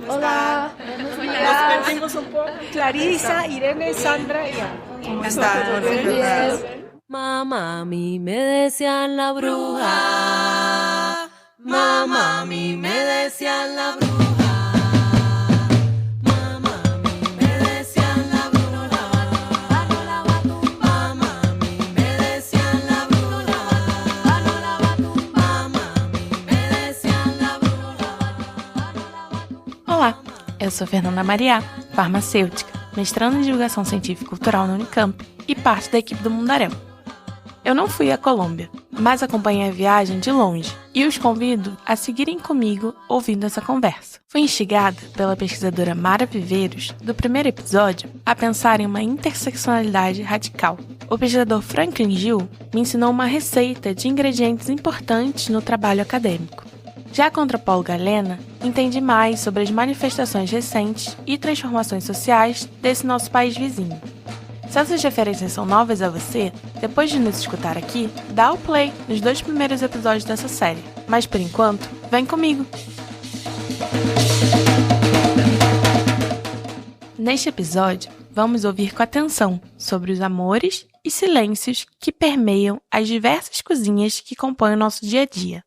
Hola. Nos perdimos un poco. Clarisa, Irene, Sandra y Ana. ¿Cómo estás? Mamá, a mí me decían la bruja. Mamá, a mí me decían la bruja. Mamá, a mí me decían la bruja. Mamá, a mí me decían la bruja. Mamá, a mí me decían la bruja. Olá, eu sou Fernanda Maria, farmacêutica, mestrando em divulgação científica e cultural na Unicamp e parte da equipe do Mundaréu. Eu não fui à Colômbia, mas acompanhei a viagem de longe e os convido a seguirem comigo ouvindo essa conversa. Fui instigada pela pesquisadora Mara Viveiros, do primeiro episódio, a pensar em uma interseccionalidade radical. O pesquisador Franklin Gil me ensinou uma receita de ingredientes importantes no trabalho acadêmico. Já contra Paulo Galena, entendi mais sobre as manifestações recentes e transformações sociais desse nosso país vizinho. Se essas referências são novas a você, depois de nos escutar aqui, dá o play nos 2 primeiros episódios dessa série. Mas por enquanto, vem comigo! Neste episódio, vamos ouvir com atenção sobre os amores e silêncios que permeiam as diversas cozinhas que compõem o nosso dia a dia.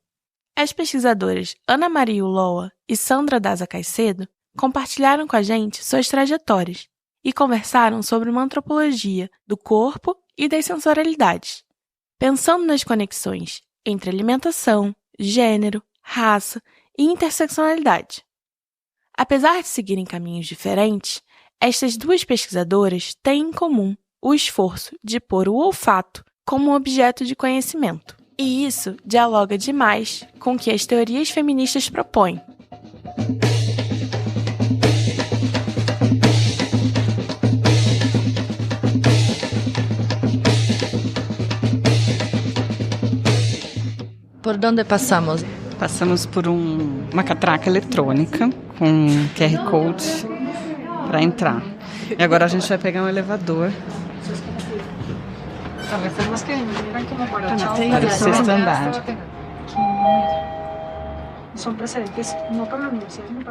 As pesquisadoras Ana Maria Ulloa e Sandra Daza Caicedo compartilharam com a gente suas trajetórias e conversaram sobre uma antropologia do corpo e das sensorialidades, pensando nas conexões entre alimentação, gênero, raça e interseccionalidade. Apesar de seguirem caminhos diferentes, estas duas pesquisadoras têm em comum o esforço de pôr o olfato como um objeto de conhecimento. E isso dialoga demais com o que as teorias feministas propõem. Por onde passamos? Passamos por uma catraca eletrônica com QR Code para entrar. E agora a gente vai pegar um elevador para o sexto andar.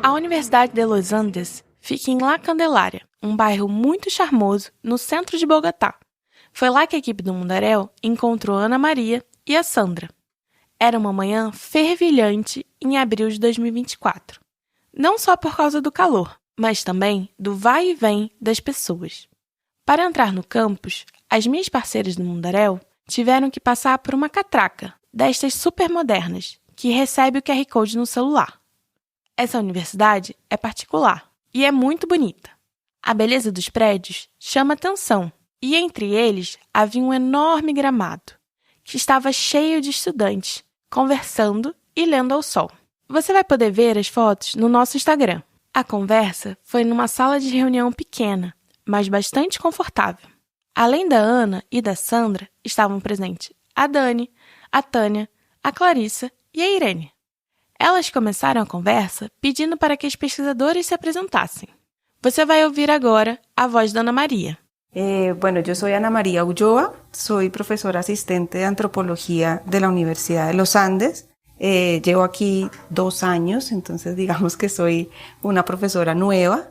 A Universidade de Los Andes fica em La Candelaria, um bairro muito charmoso no centro de Bogotá. Foi lá que a equipe do Mundaréu encontrou Ana Maria e a Sandra. Era uma manhã fervilhante em abril de 2024. Não só por causa do calor, mas também do vai e vem das pessoas. Para entrar no campus, as minhas parceiras do Mundaréu tiveram que passar por uma catraca, destas super modernas, que recebe o QR Code no celular. Essa universidade é particular e é muito bonita. A beleza dos prédios chama atenção e entre eles havia um enorme gramado, que estava cheio de estudantes, conversando e lendo ao sol. Você vai poder ver as fotos no nosso Instagram. A conversa foi numa sala de reunião pequena, mas bastante confortável. Além da Ana e da Sandra, estavam presentes a Dani, a Tânia, a Clarissa e a Irene. Elas começaram a conversa pedindo para que as pesquisadoras se apresentassem. Você vai ouvir agora a voz da Ana Maria. Bueno, yo soy Ana María Ulloa, soy profesora asistente de antropología de la Universidad de los Andes. Llevo aquí 2 años, entonces digamos que soy una profesora nueva.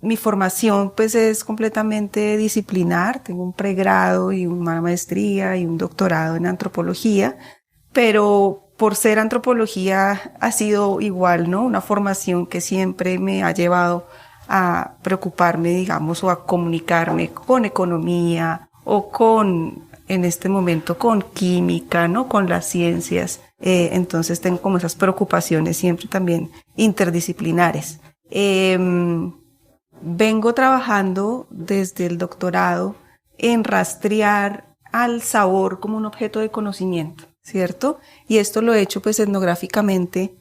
Mi formación pues es completamente disciplinar, tengo un pregrado y una maestría y un doctorado en antropología, pero por ser antropología ha sido igual, ¿no? Una formación que siempre me ha llevado a preocuparme, digamos, o a comunicarme con economía o con, en este momento, con química, ¿no? Con las ciencias. Entonces tengo como esas preocupaciones siempre también interdisciplinares. Vengo trabajando desde el doctorado en rastrear al sabor como un objeto de conocimiento, ¿cierto? Y esto lo he hecho pues etnográficamente,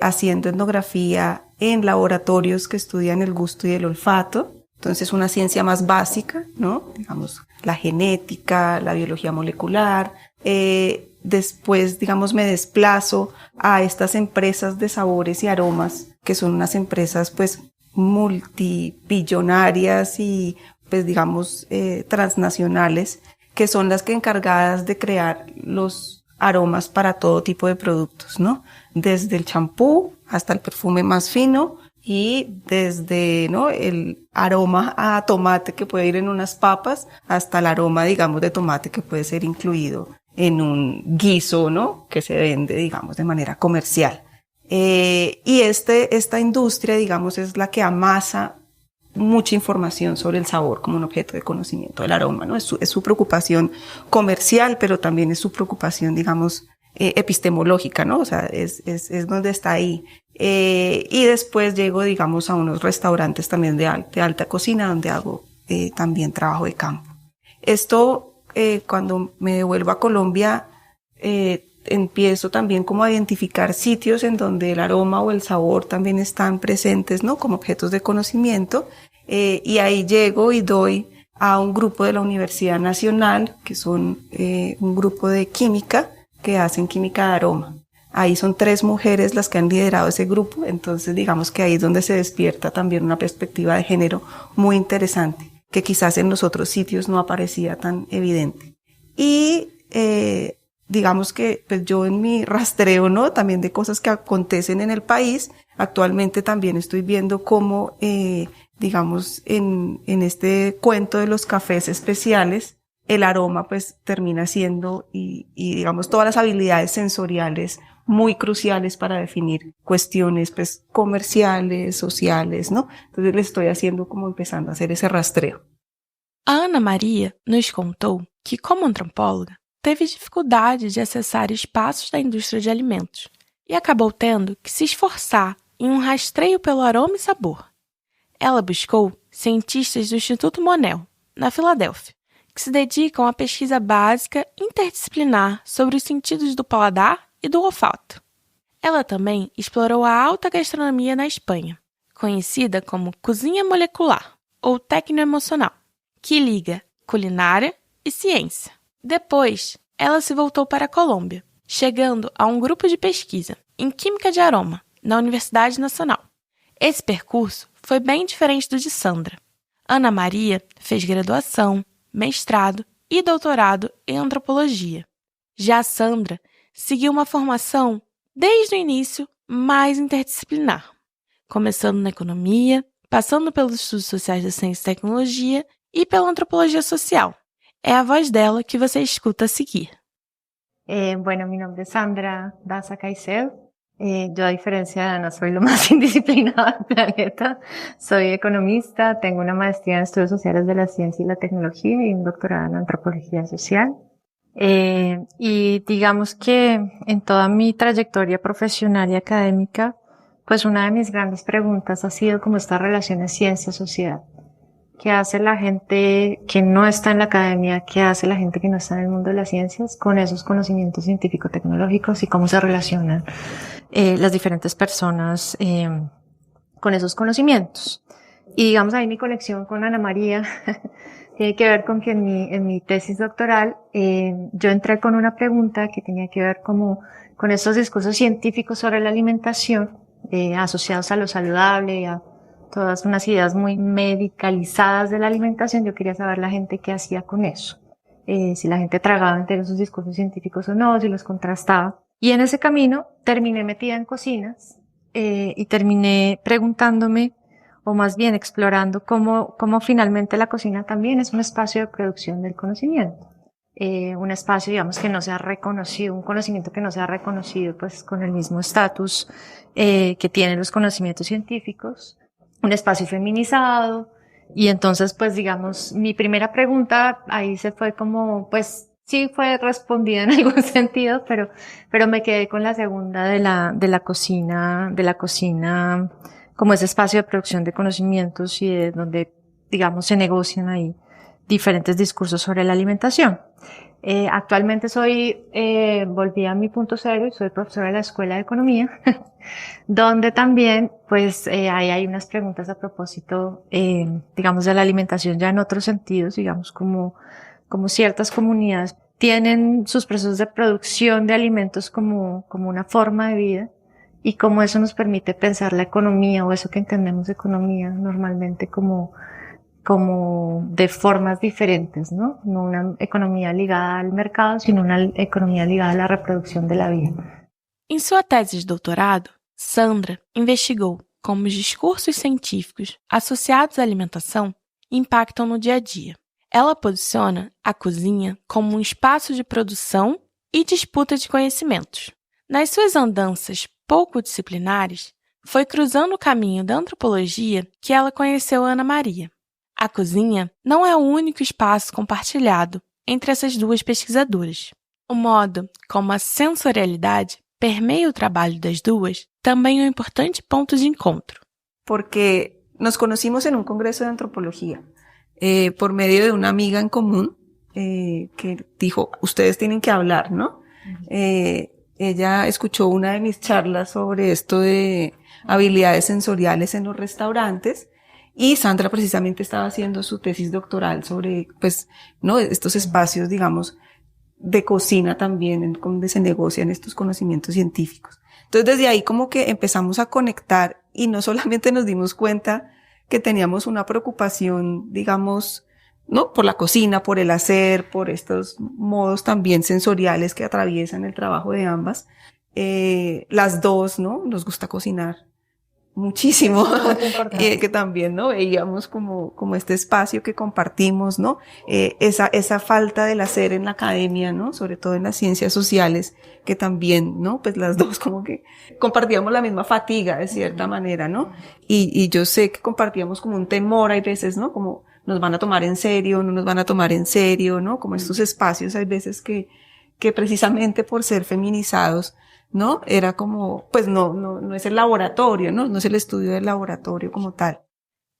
haciendo etnografía en laboratorios que estudian el gusto y el olfato. Entonces una ciencia más básica, ¿no? Digamos, la genética, la biología molecular. Después, digamos, me desplazo a estas empresas de sabores y aromas, que son unas empresas pues multibillonarias y pues digamos transnacionales, que son las que encargadas de crear los aromas para todo tipo de productos, ¿no? Desde el champú hasta el perfume más fino y desde, ¿no?, el aroma a tomate que puede ir en unas papas hasta el aroma, digamos, de tomate que puede ser incluido en un guiso, ¿no?, que se vende, digamos, de manera comercial. Y esta industria, digamos, es la que amasa mucha información sobre el sabor como un objeto de conocimiento del aroma, ¿no? Es su preocupación comercial, pero también es su preocupación, digamos, epistemológica, ¿no? O sea, es donde está ahí. Y después llego, digamos, a unos restaurantes también de alta cocina, donde hago también trabajo de campo. Esto, cuando me devuelvo a Colombia, empiezo también como a identificar sitios en donde el aroma o el sabor también están presentes, ¿no?, como objetos de conocimiento, y ahí llego y doy a un grupo de la Universidad Nacional, que son un grupo de química, que hacen química de aroma. Ahí son 3 mujeres las que han liderado ese grupo, entonces digamos que ahí es donde se despierta también una perspectiva de género muy interesante, que quizás en los otros sitios no aparecía tan evidente. Y digamos que pues yo en mi rastreo, ¿no?, también de cosas que acontecen en el país, actualmente también estoy viendo cómo, digamos, en este cuento de los cafés especiales, el aroma pues termina siendo y digamos todas las habilidades sensoriales muy cruciales para definir cuestiones pues comerciales, sociales, ¿no? Entonces le estoy haciendo como empezando a hacer ese rastreo. A Ana Maria nos contou que, como antropóloga, teve dificuldade de acessar espaços da indústria de alimentos e acabou tendo que se esforçar em um rastreio pelo aroma e sabor. Ela buscou cientistas do Instituto Monell, na Filadélfia, que se dedicam à pesquisa básica interdisciplinar sobre os sentidos do paladar e do olfato. Ela também explorou a alta gastronomia na Espanha, conhecida como cozinha molecular ou tecnoemocional, que liga culinária e ciência. Depois, ela se voltou para a Colômbia, chegando a um grupo de pesquisa em Química de Aroma, na Universidade Nacional. Esse percurso foi bem diferente do de Sandra. Ana Maria fez graduação, mestrado e doutorado em antropologia. Já Sandra seguiu uma formação, desde o início, mais interdisciplinar, começando na economia, passando pelos estudos sociais da ciência e tecnologia e pela antropologia social. É a voz dela que você escuta a seguir. Bueno, mi nombre es Sandra Daza Caicedo. Yo, a diferencia de Ana, soy lo más indisciplinado del planeta. Soy economista, tengo una maestría en estudios sociales de la ciencia y la tecnología y un doctorado en antropología social. Y digamos que en toda mi trayectoria profesional y académica, pues una de mis grandes preguntas ha sido como esta relación de ciencia-sociedad. ¿Qué hace la gente que no está en la academia? ¿Qué hace la gente que no está en el mundo de las ciencias con esos conocimientos científico-tecnológicos y cómo se relacionan las diferentes personas con esos conocimientos? Y digamos ahí mi conexión con Ana María tiene que ver con que en mi tesis doctoral yo entré con una pregunta que tenía que ver como con estos discursos científicos sobre la alimentación asociados a lo saludable y a todas unas ideas muy medicalizadas de la alimentación. Yo quería saber la gente qué hacía con eso, si la gente tragaba enteros sus discursos científicos o no, si los contrastaba. Y en ese camino terminé metida en cocinas y terminé preguntándome, o más bien explorando cómo finalmente la cocina también es un espacio de producción del conocimiento. Un espacio, digamos, que no sea reconocido, un conocimiento que no sea reconocido pues con el mismo estatus que tienen los conocimientos científicos. Un espacio feminizado, y entonces pues digamos mi primera pregunta ahí se fue como pues sí fue respondida en algún sentido, pero me quedé con la segunda de la cocina como ese espacio de producción de conocimientos y de donde digamos se negocian ahí diferentes discursos sobre la alimentación. Actualmente volví a mi punto cero y soy profesora de la Escuela de Economía, donde también, pues, ahí hay unas preguntas a propósito, digamos, de la alimentación ya en otros sentidos, digamos, como ciertas comunidades tienen sus procesos de producción de alimentos como una forma de vida y cómo eso nos permite pensar la economía o eso que entendemos de economía normalmente como como de formas diferentes, ¿no? No una economia ligada al mercado, sino una economia ligada a la reproducción de la vida. Em sua tese de doutorado, Sandra investigou como os discursos científicos associados à alimentação impactam no dia a dia. Ela posiciona a cozinha como um espaço de produção e disputa de conhecimentos. Nas suas andanças pouco disciplinares, foi cruzando o caminho da antropologia que ela conheceu Ana Maria. A cozinha não é o único espaço compartilhado entre essas duas pesquisadoras. O modo como a sensorialidade permeia o trabalho das duas também é um importante ponto de encontro. Porque nos conocimos en un congreso de antropología por medio de una amiga en común que dijo, ustedes tienen que hablar, ¿no? Ella escuchó una de mis charlas sobre esto de habilidades sensoriales en los restaurantes y Sandra precisamente estaba haciendo su tesis doctoral sobre, pues, ¿no? Estos espacios, digamos, de cocina también, donde se negocian estos conocimientos científicos. Entonces desde ahí como que empezamos a conectar y no solamente nos dimos cuenta que teníamos una preocupación, digamos, ¿no? Por la cocina, por el hacer, por estos modos también sensoriales que atraviesan el trabajo de ambas. Las dos, ¿no? Nos gusta cocinar muchísimo. Que también, ¿no? Veíamos como este espacio que compartimos, ¿no? Esa falta del hacer en la academia, ¿no? Sobre todo en las ciencias sociales, que también, ¿no? Pues las dos como que compartíamos la misma fatiga de cierta manera, ¿no? Y yo sé que compartíamos como un temor, hay veces, ¿no? Como nos van a tomar en serio, no nos van a tomar en serio, ¿no? Como estos espacios hay veces que precisamente por ser feminizados, ¿no? Era como, pues no es el laboratorio, ¿no? No es el estudio del laboratorio como tal.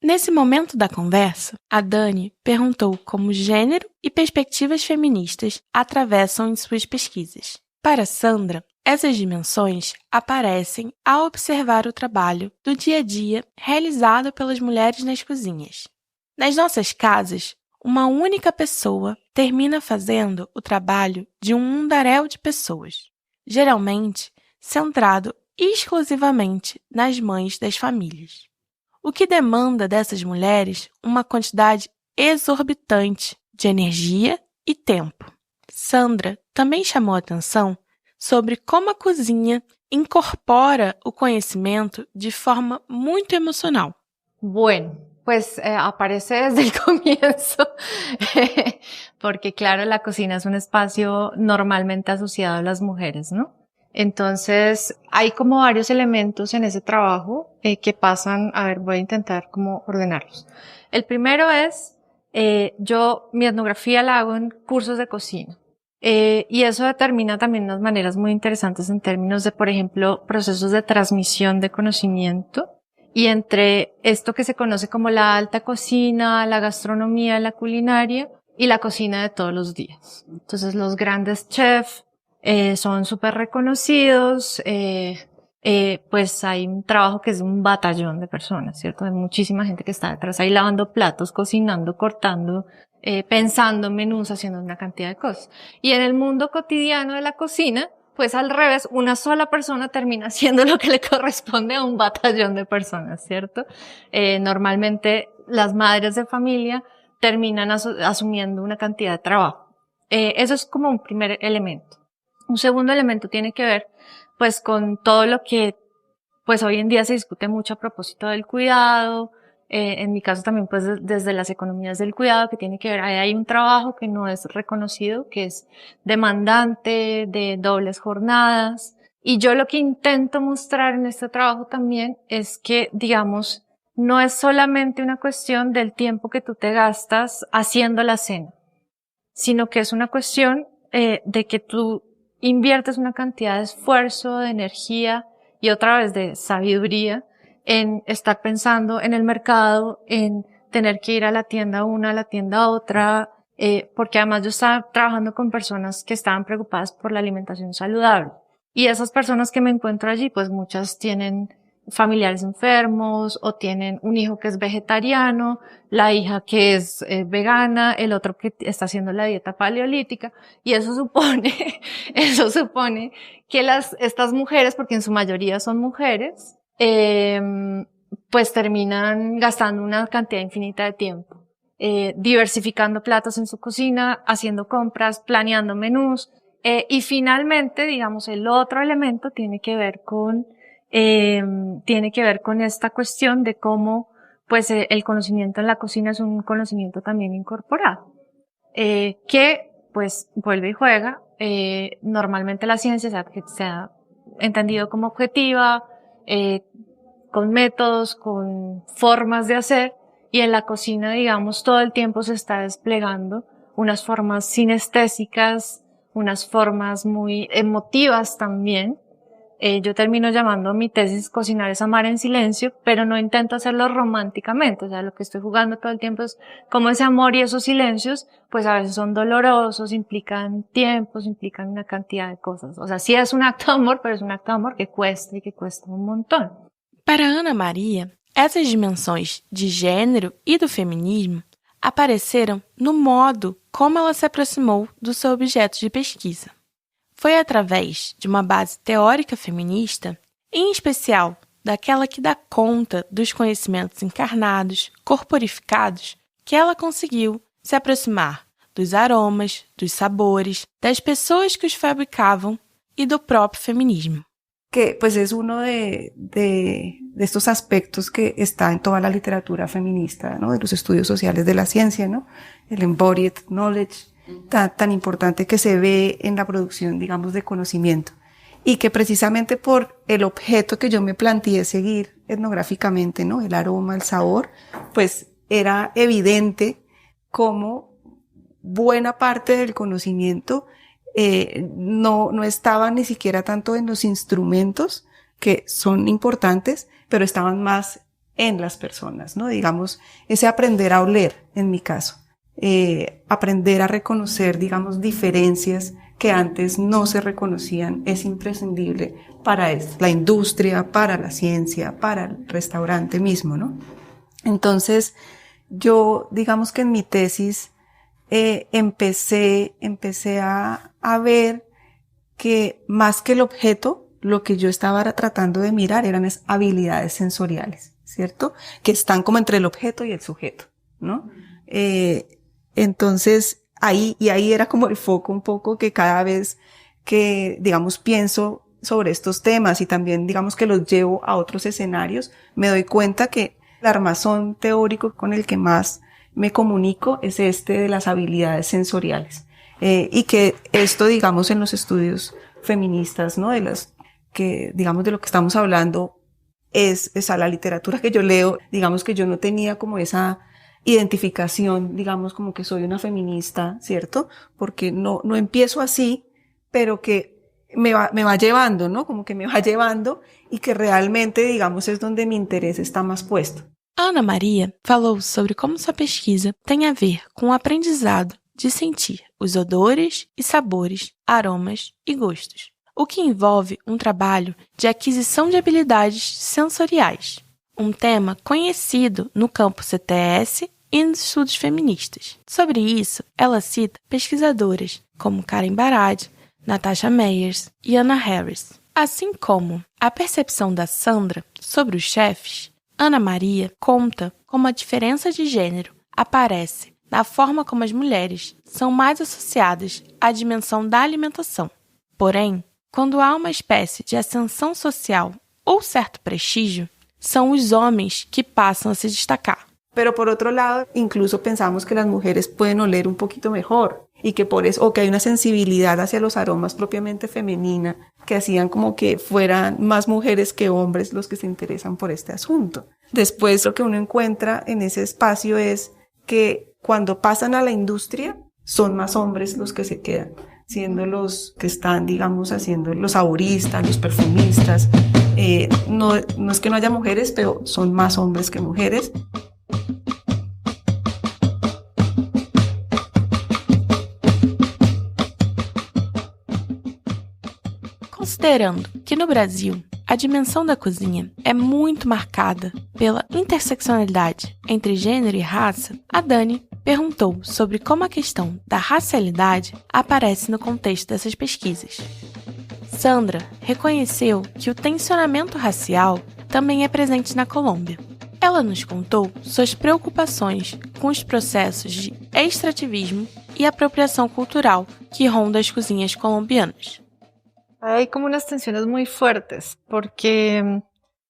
Nesse momento da conversa, a Dani perguntou como gênero e perspectivas feministas atravessam em suas pesquisas. Para Sandra, essas dimensões aparecem ao observar o trabalho do dia a dia realizado pelas mulheres nas cozinhas. Nas nossas casas, uma única pessoa termina fazendo o trabalho de um mundaréu de pessoas, geralmente centrado exclusivamente nas mães das famílias, o que demanda dessas mulheres uma quantidade exorbitante de energia e tempo. Sandra também chamou a atenção sobre como a cozinha incorpora o conhecimento de forma muito emocional. Bueno, pues aparece desde el comienzo, porque claro, la cocina es un espacio normalmente asociado a las mujeres, ¿no? Entonces, hay como varios elementos en ese trabajo que pasan, a ver, voy a intentar como ordenarlos. El primero es, mi etnografía la hago en cursos de cocina. Y eso determina también unas maneras muy interesantes en términos de, por ejemplo, procesos de transmisión de conocimiento. Y entre esto que se conoce como la alta cocina, la gastronomía, la culinaria y la cocina de todos los días. Entonces los grandes chefs son súper reconocidos, pues hay un trabajo que es un batallón de personas, ¿cierto? Hay muchísima gente que está detrás ahí lavando platos, cocinando, cortando, pensando en menús, haciendo una cantidad de cosas. Y en el mundo cotidiano de la cocina, pues al revés, una sola persona termina haciendo lo que le corresponde a un batallón de personas, ¿cierto? Normalmente las madres de familia terminan asumiendo una cantidad de trabajo. Eso es como un primer elemento. Un segundo elemento tiene que ver, pues, con todo lo que, pues, hoy en día se discute mucho a propósito del cuidado. En mi caso también, pues, desde las economías del cuidado, que tiene que ver, hay un trabajo que no es reconocido, que es demandante, de dobles jornadas. Y yo lo que intento mostrar en este trabajo también es que, digamos, no es solamente una cuestión del tiempo que tú te gastas haciendo la cena, sino que es una cuestión de que tú inviertes una cantidad de esfuerzo, de energía y otra vez de sabiduría en estar pensando en el mercado, en tener que ir a la tienda una, a la tienda otra, porque además yo estaba trabajando con personas que estaban preocupadas por la alimentación saludable. Y esas personas que me encuentro allí, pues muchas tienen familiares enfermos o tienen un hijo que es vegetariano, la hija que es vegana, el otro que está haciendo la dieta paleolítica, y eso supone que estas mujeres, porque en su mayoría son mujeres, pues terminan gastando una cantidad infinita de tiempo diversificando platos en su cocina, haciendo compras, planeando menús. Y finalmente, digamos, el otro elemento tiene que ver con esta cuestión de cómo, pues, el conocimiento en la cocina es un conocimiento también incorporado, que, pues, vuelve y juega. Normalmente la ciencia se ha entendido como objetiva, con métodos, con formas de hacer, y en la cocina, digamos, todo el tiempo se está desplegando unas formas sinestésicas, unas formas muy emotivas también. Yo termino llamando mi tesis Cocinar es amar en silencio, pero no intento hacerlo románticamente. O sea, lo que estoy jugando todo el tiempo es como ese amor y esos silencios, pues a veces son dolorosos, implican tiempos, implican una cantidad de cosas. O sea, sí es un acto de amor, pero es un acto de amor que cuesta y que cuesta un montón. Para Ana Maria, essas dimensões de gênero e do feminismo apareceram no modo como ela se aproximou do seu objeto de pesquisa. Foi através de uma base teórica feminista, em especial daquela que dá conta dos conhecimentos encarnados, corporificados, que ela conseguiu se aproximar dos aromas, dos sabores, das pessoas que os fabricavam e do próprio feminismo. Que pues es uno de estos aspectos que está en toda la literatura feminista, ¿no? De los estudios sociales de la ciencia, ¿no? El embodied knowledge, tan importante que se ve en la producción, digamos, de conocimiento. Y que precisamente por el objeto que yo me planteé seguir etnográficamente, ¿no? El aroma, el sabor, pues era evidente cómo buena parte del conocimiento no estaba ni siquiera tanto en los instrumentos, que son importantes, pero estaban más en las personas, ¿no? Digamos, ese aprender a oler, en mi caso, aprender a reconocer, digamos, diferencias que antes no se reconocían, es imprescindible para la industria, para la ciencia, para el restaurante mismo, ¿no? Entonces, yo, digamos que en mi tesis, empecé a ver que más que el objeto, lo que yo estaba tratando de mirar eran habilidades sensoriales, ¿cierto? Que están como entre el objeto y el sujeto, ¿no? Entonces, ahí era como el foco un poco que cada vez que, digamos, pienso sobre estos temas y también, digamos, que los llevo a otros escenarios, me doy cuenta que el armazón teórico con el que más me comunico es de las habilidades sensoriales. Y que esto, digamos, en los estudios feministas, ¿no? Digamos, de lo que estamos hablando es a la literatura que yo leo, digamos que yo no tenía como esa identificación, digamos, como que soy una feminista, ¿cierto? Porque no empiezo así, pero que me va llevando, ¿no? Como que me va llevando y que realmente, digamos, es donde mi interés está más puesto. Ana Maria falou sobre como sua pesquisa tem a ver com o aprendizado de sentir os odores e sabores, aromas e gostos, o que envolve um trabalho de aquisição de habilidades sensoriais, um tema conhecido no campo CTS e nos estudos feministas. Sobre isso, ela cita pesquisadoras como Karen Barad, Natasha Meyers e Anna Harris. Assim como a percepção da Sandra sobre os chefes, Ana Maria conta como a diferença de gênero aparece na forma como as mulheres são mais associadas à dimensão da alimentação. Porém, quando há uma espécie de ascensão social ou certo prestígio, são os homens que passam a se destacar. Pero por otro lado, incluso pensamos que las mujeres pueden oler un poquito mejor y que por eso, o que hay una sensibilidad hacia los aromas propiamente femenina que hacían como que fueran más mujeres que hombres los que se interesan por este asunto. Después lo que uno encuentra en ese espacio es que cuando pasan a la industria son más hombres los que se quedan, siendo los que están, digamos, haciendo los saboristas, los perfumistas. No es que no haya mujeres, pero son más hombres que mujeres. Considerando que no Brasil a dimensão da cozinha é muito marcada pela interseccionalidade entre gênero e raça, a Dani perguntou sobre como a questão da racialidade aparece no contexto dessas pesquisas. Sandra reconheceu que o tensionamento racial também é presente na Colômbia. Ela nos contou suas preocupações com os processos de extrativismo e apropriação cultural que rondam as cozinhas colombianas. Hay como unas tensiones muy fuertes, porque,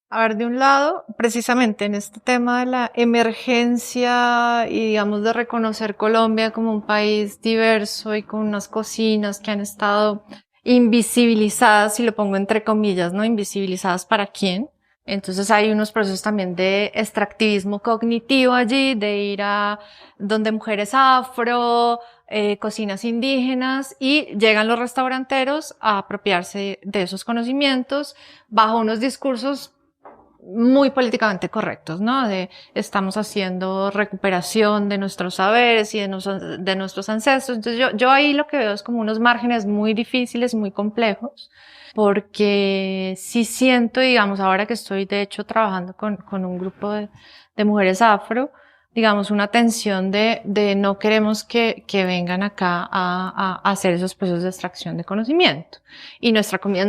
a ver, de un lado, precisamente en este tema de la emergencia y, digamos, de reconocer Colombia como un país diverso y con unas cocinas que han estado invisibilizadas, y lo pongo entre comillas, ¿no? Invisibilizadas ¿para quién? Entonces hay unos procesos también de extractivismo cognitivo allí, de ir a donde mujeres afro, cocinas indígenas, y llegan los restauranteros a apropiarse de esos conocimientos bajo unos discursos muy políticamente correctos, ¿no? De estamos haciendo recuperación de nuestros saberes y de nuestros ancestros. Entonces yo ahí lo que veo es como unos márgenes muy difíciles, muy complejos, porque sí siento, digamos, ahora que estoy de hecho trabajando con un grupo de mujeres afro, digamos, una tensión de no queremos que vengan acá a hacer esos procesos de extracción de conocimiento. Y nuestra comida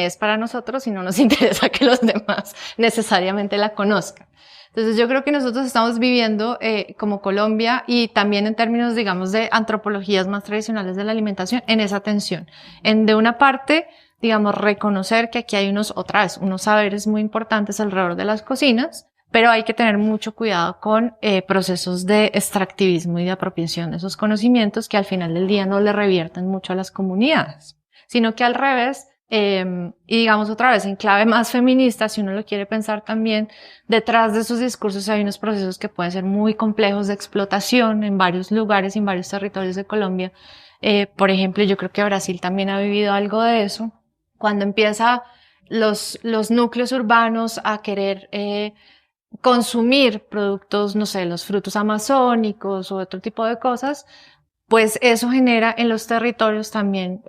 es para nosotros y no nos interesa que los demás necesariamente la conozcan. Entonces yo creo que nosotros estamos viviendo como Colombia, y también en términos, digamos, de antropologías más tradicionales de la alimentación, en esa tensión. De una parte, digamos, reconocer que aquí hay unos saberes muy importantes alrededor de las cocinas, pero hay que tener mucho cuidado con procesos de extractivismo y de apropiación de esos conocimientos que al final del día no le revierten mucho a las comunidades, sino que al revés, y digamos otra vez en clave más feminista, si uno lo quiere pensar también, detrás de esos discursos hay unos procesos que pueden ser muy complejos de explotación en varios lugares y en varios territorios de Colombia. Por ejemplo, yo creo que Brasil también ha vivido algo de eso, cuando empieza los núcleos urbanos a querer consumir productos, no sé, los frutos amazónicos o otro tipo de cosas, pues eso genera en los territorios también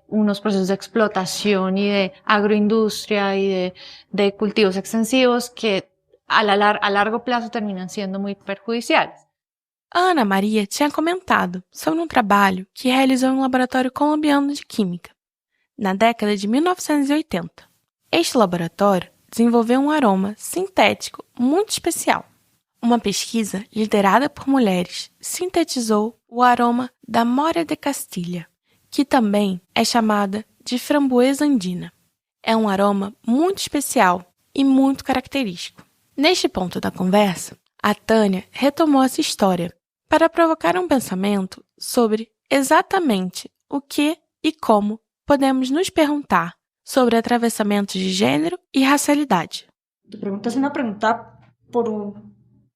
unos procesos de explotación y de agroindustria y de cultivos extensivos que a largo plazo terminan siendo muy perjudiciales. A Ana Maria tinha comentado sobre trabalho que realizou em um laboratório colombiano de química, na década de 1980. Este laboratório desenvolveu aroma sintético muito especial. Uma pesquisa liderada por mulheres sintetizou o aroma da Mora de Castilha, que também é chamada de framboesa andina. É aroma muito especial e muito característico. Neste ponto da conversa, a Tânia retomou essa história para provocar pensamento sobre exatamente o que e como podemos nos perguntar sobre atravessamentos de gênero y racialidade. Tu pregunta es una pregunta por un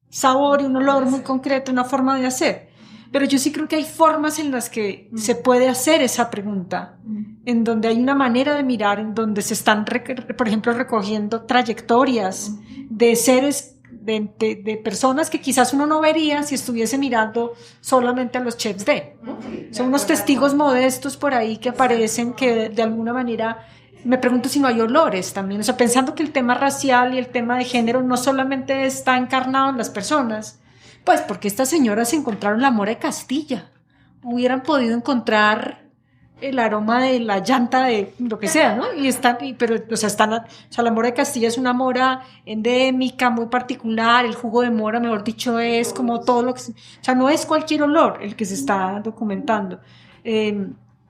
sabor y un olor muy concreto, una forma de hacer. Pero yo sí creo que hay formas en las que se puede hacer esa pregunta, en donde hay una manera de mirar, en donde se están, por ejemplo, recogiendo trayectorias de seres, de personas que quizás uno no vería si estuviese mirando solamente a los chefs ¿no? Son unos testigos modestos por ahí que aparecen que de alguna manera... Me pregunto si no hay olores también, o sea, pensando que el tema racial y el tema de género no solamente está encarnado en las personas, pues porque estas señoras encontraron la Mora de Castilla, hubieran podido encontrar el aroma de la llanta de lo que sea, ¿no? La Mora de Castilla es una mora endémica, muy particular, el jugo de mora, mejor dicho, es como todo lo que... O sea, no es cualquier olor el que se está documentando.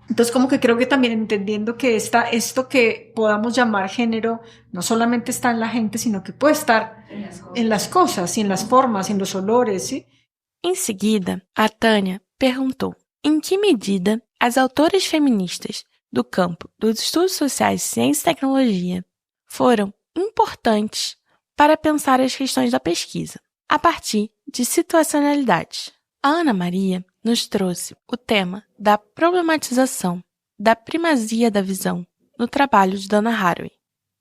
Entonces, como que creo que también entendiendo que esto que podamos llamar género no solamente está en la gente, sino que puede estar en las cosas, y en las formas, en los olores, ¿sí? Em seguida, a Tânia perguntou em que medida as autoras feministas do campo dos estudos sociais, ciência e tecnologia foram importantes para pensar as questões da pesquisa, a partir de situacionalidades. A Ana Maria nos trouxe o tema da problematização da primazia da visão no trabalho de Donna Haraway.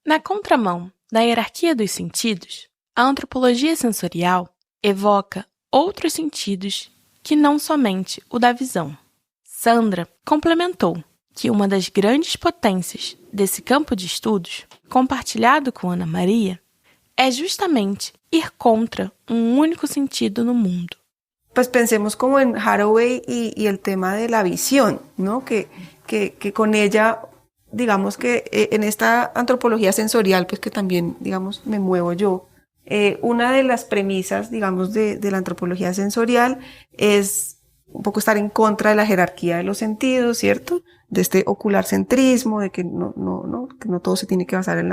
Na contramão da hierarquia dos sentidos, a antropologia sensorial evoca outros sentidos que não somente o da visão. Sandra complementou que uma das grandes potências desse campo de estudos, compartilhado com Ana Maria, é justamente ir contra único sentido no mundo. Pues pensemos como en Haraway y el tema de la visión, ¿no? Que con ella, digamos que en esta antropología sensorial, pues que también, digamos, me muevo yo, Una de las premisas, digamos, de la antropología sensorial es un poco estar en contra de la jerarquía de los sentidos, ¿cierto? De este ocularcentrismo, de que que no todo se tiene que basar en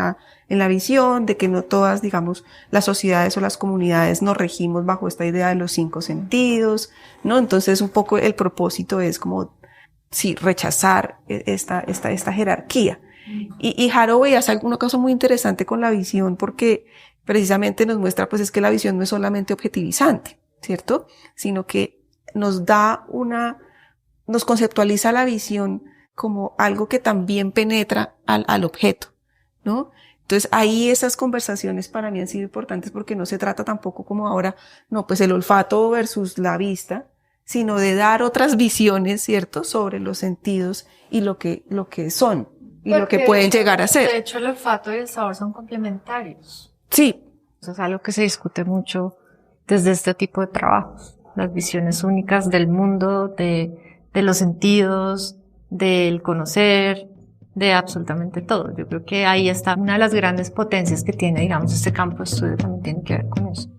la visión, de que no todas, digamos, las sociedades o las comunidades nos regimos bajo esta idea de los 5 sentidos, ¿no? Entonces, un poco el propósito es como, sí, rechazar esta jerarquía. Y Haraway hace alguna cosa muy interesante con la visión, porque precisamente nos muestra, pues, es que la visión no es solamente objetivizante, ¿cierto? Sino que nos conceptualiza la visión como algo que también penetra al objeto, ¿no? Entonces ahí esas conversaciones para mí han sido importantes, porque no se trata tampoco como ahora, no, pues el olfato versus la vista, sino de dar otras visiones, ¿cierto?, sobre los sentidos y lo que son y lo que pueden llegar a ser. De hecho, el olfato y el sabor son complementarios. Sí. Eso es algo que se discute mucho desde este tipo de trabajos. Las visiones únicas del mundo, de los sentidos, del conocer, de absolutamente todo. Yo creo que ahí está una de las grandes potencias que tiene, digamos, este campo de estudio, también tiene que ver con eso.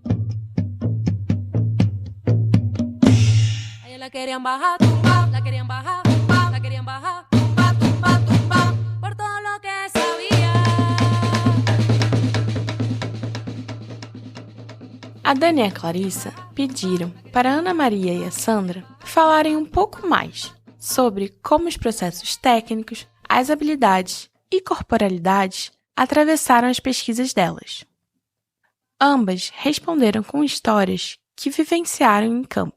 A ella la querían bajar, tumba, la querían bajar, tumba, la querían bajar, tumba, tumba, tumba, por todo lo que sabía. A Dani e a Clarissa pediram para a Ana Maria e a Sandra falarem um pouco mais sobre como os processos técnicos, as habilidades e corporalidades atravessaram as pesquisas delas. Ambas responderam com histórias que vivenciaram em campo.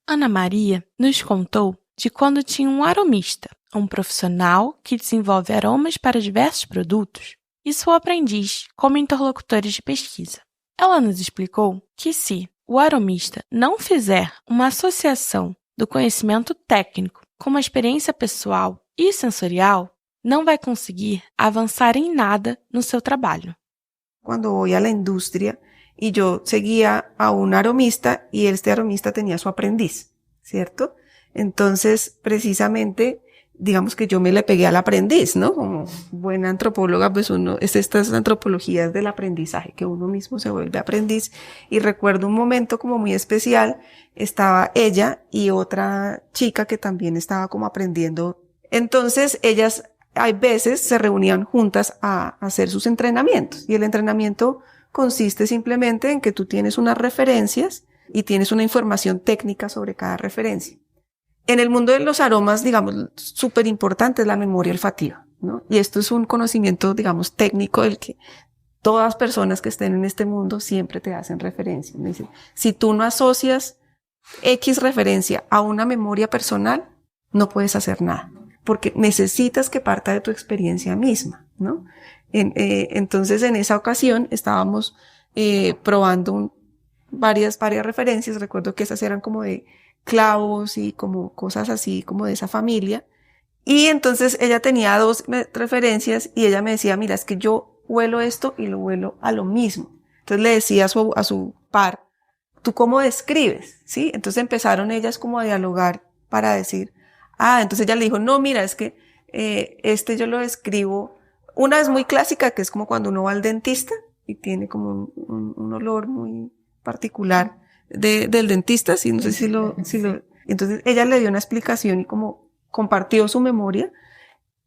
Ana Maria nos contou de quando tinha um aromista, um profissional que desenvolve aromas para diversos produtos, e sua aprendiz como interlocutores de pesquisa. Ela nos explicou que se o aromista não fizer uma associação do conhecimento técnico com uma experiência pessoal e sensorial, não vai conseguir avançar em nada no seu trabalho. Cuando voy a la industria y yo seguía a un aromista y este aromista tenía su aprendiz, ¿cierto? Entonces, precisamente, digamos que yo me le pegué al aprendiz, ¿no? Como buena antropóloga, pues es estas antropologías del aprendizaje, que uno mismo se vuelve aprendiz. Y recuerdo un momento como muy especial, estaba ella y otra chica que también estaba como aprendiendo. Entonces, ellas hay veces se reunían juntas a hacer sus entrenamientos, y el entrenamiento consiste simplemente en que tú tienes unas referencias y tienes una información técnica sobre cada referencia. En el mundo de los aromas, digamos, súper importante es la memoria olfativa, ¿no? Y esto es un conocimiento, digamos, técnico del que todas las personas que estén en este mundo siempre te hacen referencia. Me dicen, si tú no asocias X referencia a una memoria personal, no puedes hacer nada, porque necesitas que parta de tu experiencia misma, ¿no? Entonces, en esa ocasión estábamos probando varias referencias. Recuerdo que esas eran como de clavos y como cosas así como de esa familia. Y entonces ella tenía 2 referencias y ella me decía, mira, es que yo huelo esto y lo huelo a lo mismo. Entonces le decía a su par, ¿tú cómo describes? ¿Sí? Entonces empezaron ellas como a dialogar para decir, entonces ella le dijo, no, mira, es que yo lo describo. Una es muy clásica, que es como cuando uno va al dentista y tiene como un olor muy particular del dentista, sí, no sé si lo. Entonces ella le dio una explicación y como compartió su memoria,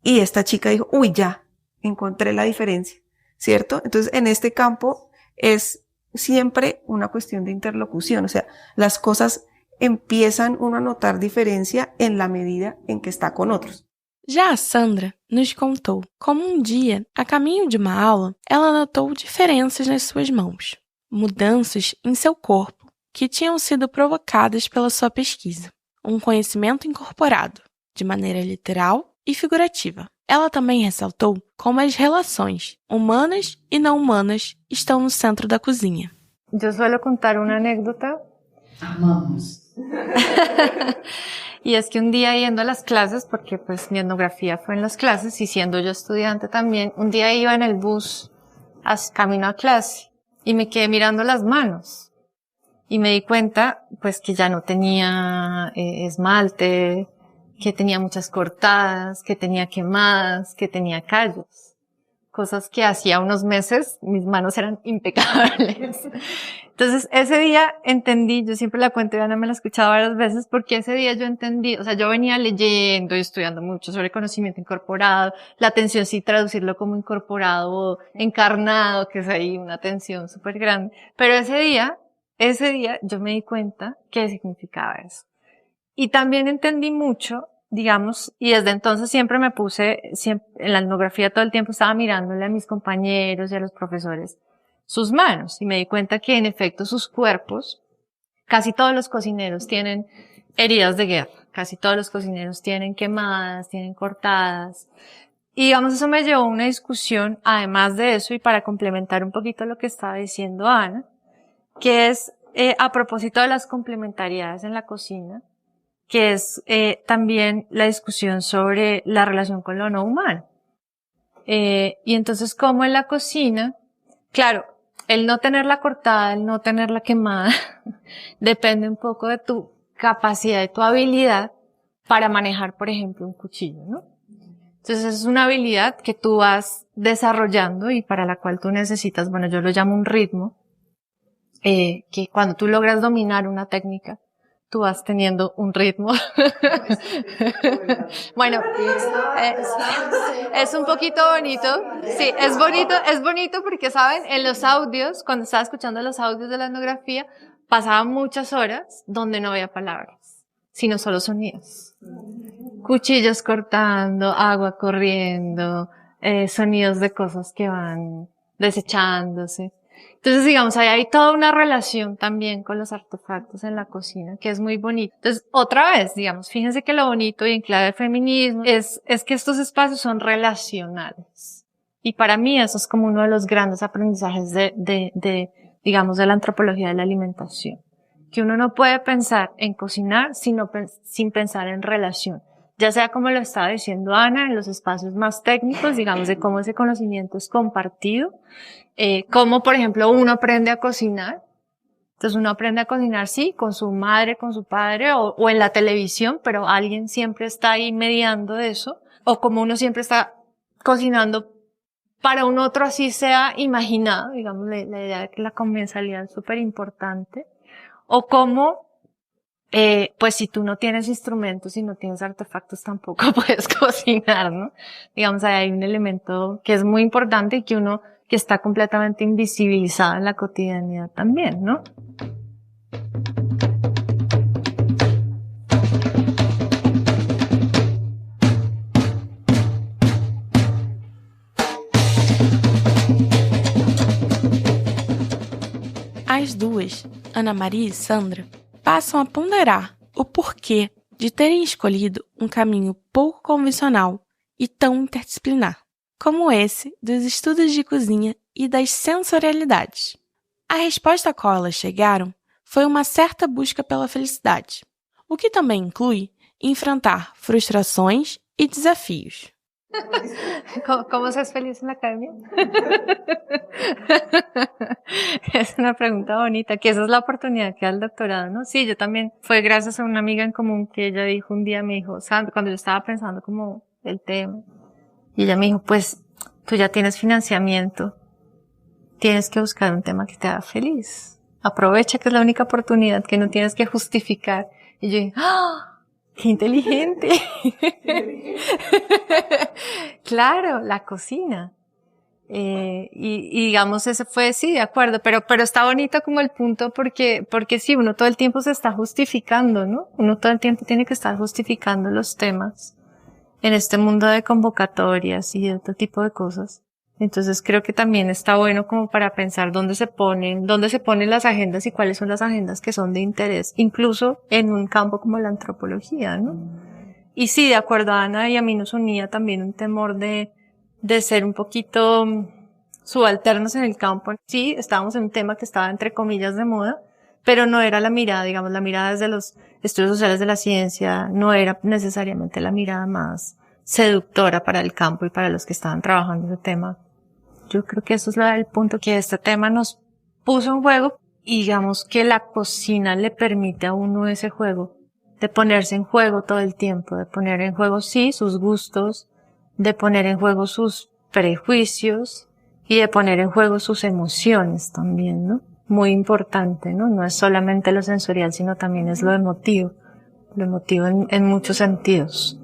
y esta chica dijo, uy, ya, encontré la diferencia, ¿cierto? Entonces en este campo es siempre una cuestión de interlocución, o sea, las cosas empiezan uno a notar diferencia en la medida en que está con otros. Já a Sandra nos contou como dia, a caminho de uma aula, ela notou diferenças nas suas mãos, mudanças em seu corpo que tinham sido provocadas pela sua pesquisa, conhecimento incorporado, de maneira literal e figurativa. Ela também ressaltou como as relações humanas e não humanas estão no centro da cozinha. Yo suelo contar una anécdota. Amamos. Y es que un día yendo a las clases, porque pues mi etnografía fue en las clases y siendo yo estudiante también, un día iba en el bus camino a clase y me quedé mirando las manos y me di cuenta pues que ya no tenía esmalte, que tenía muchas cortadas, que tenía quemadas, que tenía callos. cosas que hacía unos meses, mis manos eran impecables. Entonces, ese día entendí, yo siempre la cuento y Ana me la he escuchado varias veces, porque ese día yo entendí, o sea, yo venía leyendo y estudiando mucho sobre conocimiento incorporado, la atención sí traducirlo como incorporado o encarnado, que es ahí una tensión súper grande, pero ese día yo me di cuenta qué significaba eso. Y también entendí mucho, digamos, y desde entonces siempre me puse, en la etnografía todo el tiempo estaba mirándole a mis compañeros y a los profesores sus manos, y me di cuenta que en efecto sus cuerpos, casi todos los cocineros tienen heridas de guerra, casi todos los cocineros tienen quemadas, tienen cortadas, y digamos eso me llevó a una discusión, además de eso, y para complementar un poquito lo que estaba diciendo Ana, que es a propósito de las complementariedades en la cocina, que es también la discusión sobre la relación con lo no humano. Y entonces, como en la cocina, claro, el no tenerla cortada, el no tenerla quemada, depende un poco de tu capacidad y tu habilidad para manejar, por ejemplo, un cuchillo, ¿no? Entonces, es una habilidad que tú vas desarrollando y para la cual tú necesitas, bueno, yo lo llamo un ritmo, que cuando tú logras dominar una técnica, tú vas teniendo un ritmo. Bueno, es un poquito bonito. Sí, es bonito porque, ¿saben? En los audios, cuando estaba escuchando los audios de la etnografía, pasaban muchas horas donde no había palabras, sino solo sonidos. Cuchillos cortando, agua corriendo, sonidos de cosas que van desechándose. Entonces, digamos, ahí hay toda una relación también con los artefactos en la cocina, que es muy bonito. Entonces, otra vez, digamos, fíjense que lo bonito y en clave del feminismo es que estos espacios son relacionales. Y para mí eso es como uno de los grandes aprendizajes digamos, de la antropología de la alimentación. Que uno no puede pensar en cocinar sin pensar en relación. Ya sea como lo estaba diciendo Ana, en los espacios más técnicos, digamos, de cómo ese conocimiento es compartido, cómo, por ejemplo, uno aprende a cocinar. Entonces uno aprende a cocinar, sí, con su madre, con su padre, o en la televisión, pero alguien siempre está ahí mediando eso, o como uno siempre está cocinando para un otro, así sea imaginado, digamos, la idea de que la comensalidad es súper importante, o cómo pues si tú no tienes instrumentos y no tienes artefactos tampoco puedes cocinar, ¿no? Digamos, ahí hay un elemento que es muy importante y que está completamente invisibilizado en la cotidianidad también, ¿no? As duas, Ana Maria e Sandra, passam a ponderar o porquê de terem escolhido um caminho pouco convencional e tão interdisciplinar, como esse dos estudos de cozinha e das sensorialidades. A resposta a qual elas chegaram foi uma certa busca pela felicidade, o que também inclui enfrentar frustrações e desafios. ¿Cómo se es feliz en la academia? Es una pregunta bonita, que esa es la oportunidad que da el doctorado, ¿no? Sí, yo también, fue gracias a una amiga en común que ella dijo un día, me dijo, Sandra, cuando yo estaba pensando como el tema, y ella me dijo, pues, tú ya tienes financiamiento, tienes que buscar un tema que te haga feliz. Aprovecha que es la única oportunidad que no tienes que justificar. Y yo dije, ¡ah! ¡Qué inteligente! Claro, la cocina. Y digamos, ese fue, sí, de acuerdo, pero está bonito como el punto porque sí, uno todo el tiempo se está justificando, ¿no? Uno todo el tiempo tiene que estar justificando los temas en este mundo de convocatorias y de otro tipo de cosas. Entonces creo que también está bueno como para pensar dónde se ponen las agendas y cuáles son las agendas que son de interés, incluso en un campo como la antropología, ¿no? Y sí, de acuerdo a Ana y a mí nos unía también un temor de ser un poquito subalternos en el campo. Sí, estábamos en un tema que estaba entre comillas de moda, pero no era la mirada, digamos, la mirada desde los estudios sociales de la ciencia, no era necesariamente la mirada más seductora para el campo y para los que estaban trabajando ese tema. Yo creo que eso es el punto que este tema nos puso en juego y digamos que la cocina le permite a uno ese juego, de ponerse en juego todo el tiempo, de poner en juego, sí, sus gustos, de poner en juego sus prejuicios y de poner en juego sus emociones también, ¿no? Muy importante, ¿no? No es solamente lo sensorial, sino también es lo emotivo en muchos sentidos.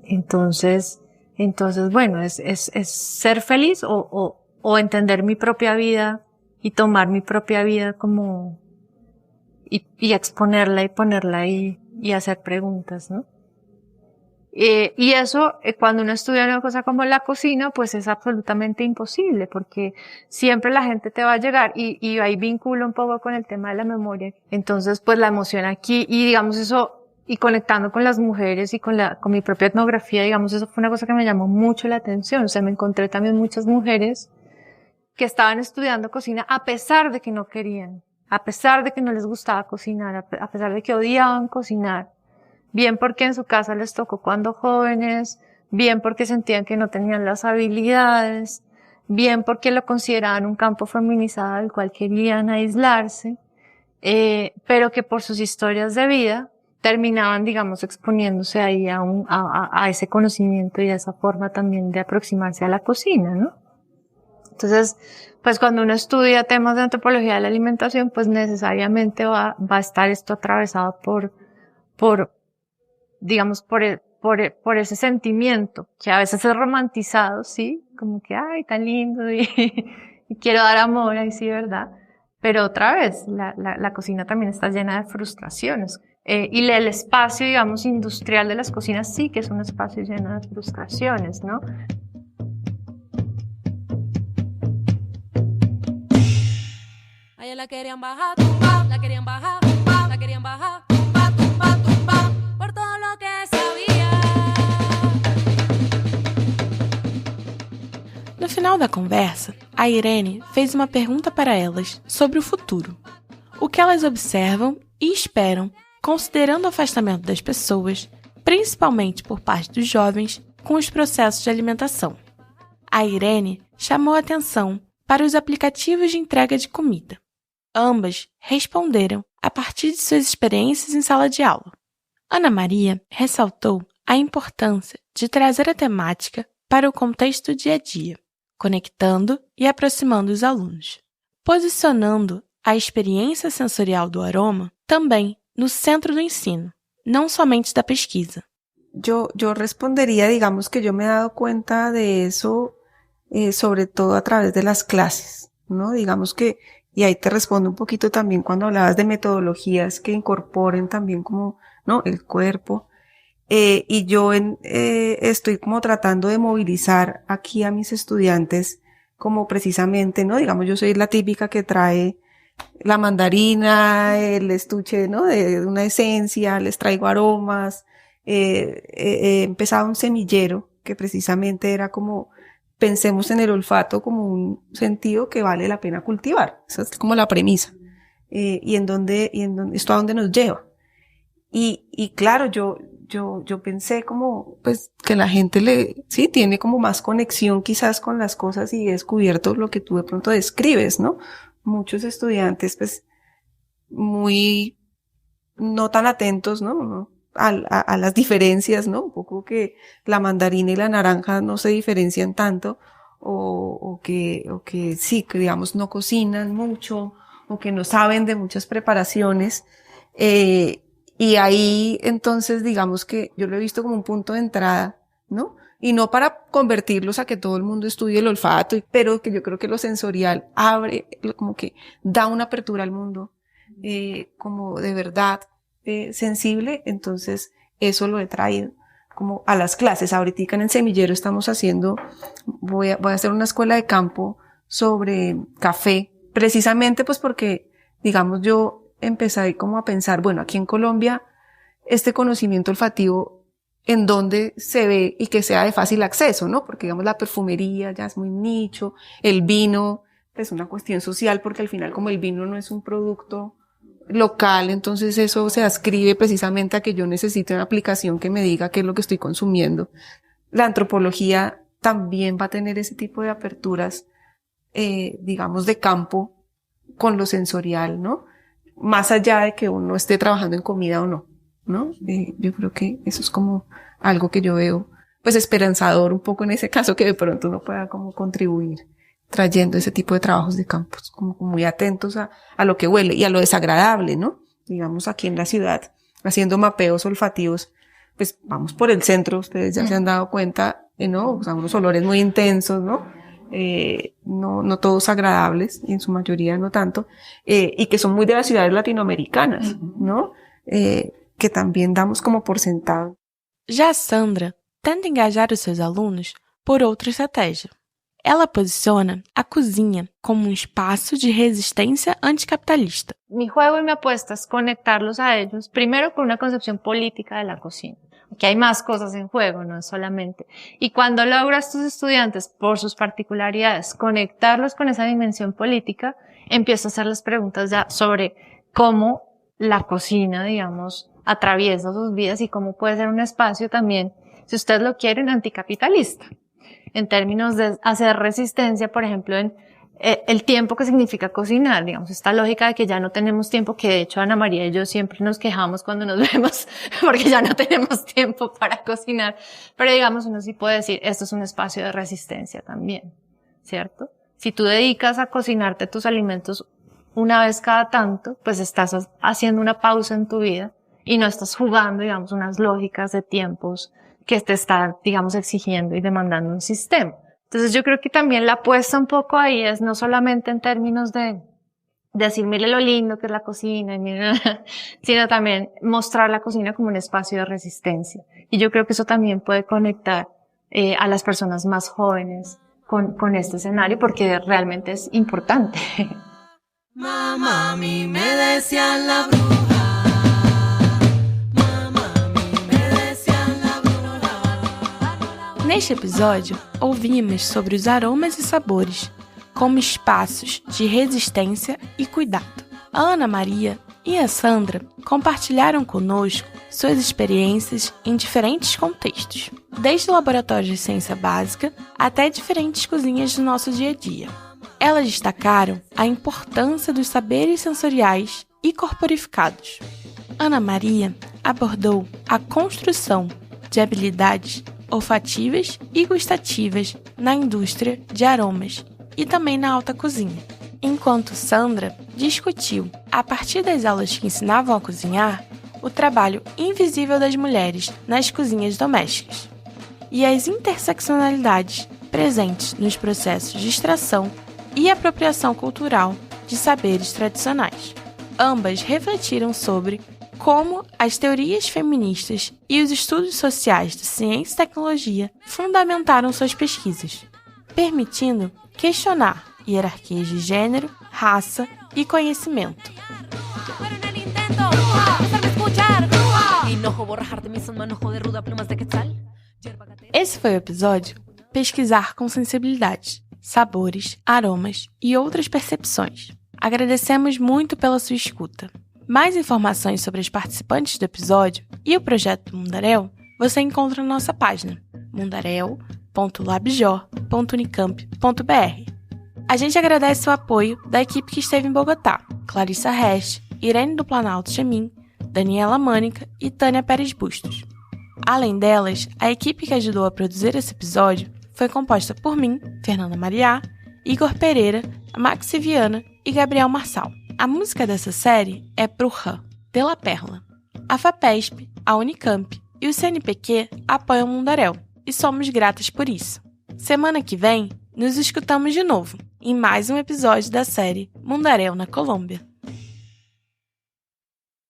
Entonces, bueno, es ser feliz o entender mi propia vida y tomar mi propia vida como, y exponerla y ponerla y hacer preguntas, ¿no? Y eso, cuando uno estudia una cosa como la cocina, pues es absolutamente imposible, porque siempre la gente te va a llegar, y ahí vinculo un poco con el tema de la memoria. Entonces, pues la emoción aquí, y digamos eso, y conectando con las mujeres y con mi propia etnografía, digamos, eso fue una cosa que me llamó mucho la atención. O sea, me encontré también muchas mujeres que estaban estudiando cocina a pesar de que no querían, a pesar de que no les gustaba cocinar, a pesar de que odiaban cocinar. Bien porque en su casa les tocó cuando jóvenes, bien porque sentían que no tenían las habilidades, bien porque lo consideraban un campo feminizado del cual querían aislarse, pero que por sus historias de vida terminaban, digamos, exponiéndose ahí a ese conocimiento y a esa forma también de aproximarse a la cocina, ¿no? Entonces, pues cuando uno estudia temas de antropología de la alimentación, pues necesariamente va a estar esto atravesado digamos, por ese sentimiento, que a veces es romantizado, ¿sí? Como que, ay, tan lindo, y quiero dar amor, ahí sí, ¿verdad? Pero otra vez, la cocina también está llena de frustraciones. Y el espacio, digamos, industrial de las cocinas sí que es un espacio lleno de frustraciones, ¿no? A ella la querían bajar, tumba, la querían bajar, tumba, la querían bajar, tumba, tumba, tumba, por todo lo que sabía. No final da conversa, a Irene fez uma pergunta para elas sobre o futuro. O que elas observam e esperam, considerando o afastamento das pessoas, principalmente por parte dos jovens, com os processos de alimentação. A Irene chamou a atenção para os aplicativos de entrega de comida. Ambas responderam a partir de suas experiências em sala de aula. Ana Maria ressaltou a importância de trazer a temática para o contexto do dia a dia, conectando e aproximando os alunos, posicionando a experiência sensorial do aroma também no centro do ensino, não somente da pesquisa. Yo respondería, digamos que yo me he dado cuenta de eso, sobre todo a través de las clases, ¿no? Digamos que, y ahí te respondo un poquito también cuando hablabas de metodologías que incorporen también como, ¿no? El cuerpo. Y yo estoy como tratando de movilizar aquí a mis estudiantes como precisamente, ¿no? Digamos, yo soy la típica que trae la mandarina, el estuche, ¿no? De una esencia, les traigo aromas. He empezado un semillero que precisamente era como, pensemos en el olfato como un sentido que vale la pena cultivar. Esa es como la premisa. Y en dónde esto a dónde nos lleva. Y claro, yo pensé como, pues, que la gente sí, tiene como más conexión quizás con las cosas y he descubierto lo que tú de pronto describes, ¿no? Muchos estudiantes, pues, muy, no tan atentos, ¿no? A las diferencias, ¿no? Un poco que la mandarina y la naranja no se diferencian tanto, o que sí, que digamos no cocinan mucho, o que no saben de muchas preparaciones, y ahí entonces digamos que yo lo he visto como un punto de entrada, ¿no? Y no para convertirlos a que todo el mundo estudie el olfato, pero que yo creo que lo sensorial abre, como que da una apertura al mundo, como de verdad, sensible. Entonces eso lo he traído como a las clases. Ahorita en el semillero estamos haciendo, voy a hacer una escuela de campo sobre café, precisamente pues porque, digamos, yo empecé ahí como a pensar, bueno, aquí en Colombia, este conocimiento olfativo, ¿en dónde se ve y que sea de fácil acceso, no? Porque, digamos, la perfumería ya es muy nicho, el vino es una cuestión social, porque al final como el vino no es un producto local, entonces eso se adscribe precisamente a que yo necesite una aplicación que me diga qué es lo que estoy consumiendo. La antropología también va a tener ese tipo de aperturas, digamos, de campo con lo sensorial, ¿no? Más allá de que uno esté trabajando en comida o no, ¿no? Yo creo que eso es como algo que yo veo pues esperanzador un poco en ese caso, que de pronto uno pueda como contribuir trayendo ese tipo de trabajos de campos, como muy atentos a lo que huele y a lo desagradable, ¿no? Digamos, aquí en la ciudad, haciendo mapeos olfativos, pues vamos por el centro, ustedes ya se han dado cuenta, ¿no? O sea, unos olores muy intensos, ¿no? No todos agradables, y en su mayoría no tanto, y que son muy de las ciudades latinoamericanas, ¿no? Que también damos como por sentado. Já a Sandra tenta engajar os seus alunos por outra estratégia. Ela posiciona a cozinha como um espaço de resistência anticapitalista. Mi juego y mi apuesta es conectarlos a ellos, primero con una concepción política de la cocina, que hay más cosas en juego, no es solamente. Y cuando logro a estos estudiantes, por sus particularidades, conectarlos con esa dimensión política, empiezo a hacerles preguntas ya sobre cómo la cocina, digamos, atraviesa sus vidas y cómo puede ser un espacio también, si ustedes lo quieren, anticapitalista. En términos de hacer resistencia, por ejemplo, en el tiempo que significa cocinar, digamos, esta lógica de que ya no tenemos tiempo, que de hecho Ana María y yo siempre nos quejamos cuando nos vemos porque ya no tenemos tiempo para cocinar, pero digamos, uno sí puede decir, esto es un espacio de resistencia también, ¿cierto? Si tú dedicas a cocinarte tus alimentos una vez cada tanto, pues estás haciendo una pausa en tu vida y no estás jugando, digamos, unas lógicas de tiempos que te está, digamos, exigiendo y demandando un sistema. Entonces yo creo que también la apuesta un poco ahí es no solamente en términos de decir, mire lo lindo que es la cocina, sino también mostrar la cocina como un espacio de resistencia. Y yo creo que eso también puede conectar a las personas más jóvenes con este escenario, porque realmente es importante. Mamá, a mí me decían la bruja. Neste episódio, ouvimos sobre os aromas e sabores como espaços de resistência e cuidado. A Ana Maria e a Sandra compartilharam conosco suas experiências em diferentes contextos, desde laboratórios de ciência básica até diferentes cozinhas do nosso dia a dia. Elas destacaram a importância dos saberes sensoriais e corporificados. Ana Maria abordou a construção de habilidades olfativas e gustativas na indústria de aromas e também na alta cozinha, enquanto Sandra discutiu, a partir das aulas que ensinavam a cozinhar, o trabalho invisível das mulheres nas cozinhas domésticas e as interseccionalidades presentes nos processos de extração e apropriação cultural de saberes tradicionais. Ambas refletiram sobre como as teorias feministas e os estudos sociais de ciência e tecnologia fundamentaram suas pesquisas, permitindo questionar hierarquias de gênero, raça e conhecimento. Esse foi o episódio Pesquisar com Sensibilidade, Sabores, Aromas e Outras Percepções. Agradecemos muito pela sua escuta. Mais informações sobre as participantes do episódio e o projeto do Mundaréu você encontra na nossa página mundaréu.labjor.unicamp.br. A gente agradece o apoio da equipe que esteve em Bogotá: Clarissa Rest, Irene do Planalto Chemin, Daniela Mânica e Tânia Pérez Bustos. Além delas, a equipe que ajudou a produzir esse episódio foi composta por mim, Fernanda Mariá, Igor Pereira, Maxi Viana e Gabriel Marçal. A música dessa série é Bruja, de La Perla. A FAPESP, a Unicamp e o CNPq apoiam o Mundaréu e somos gratas por isso. Semana que vem, nos escutamos de novo em mais um episódio da série Mundaréu na Colômbia.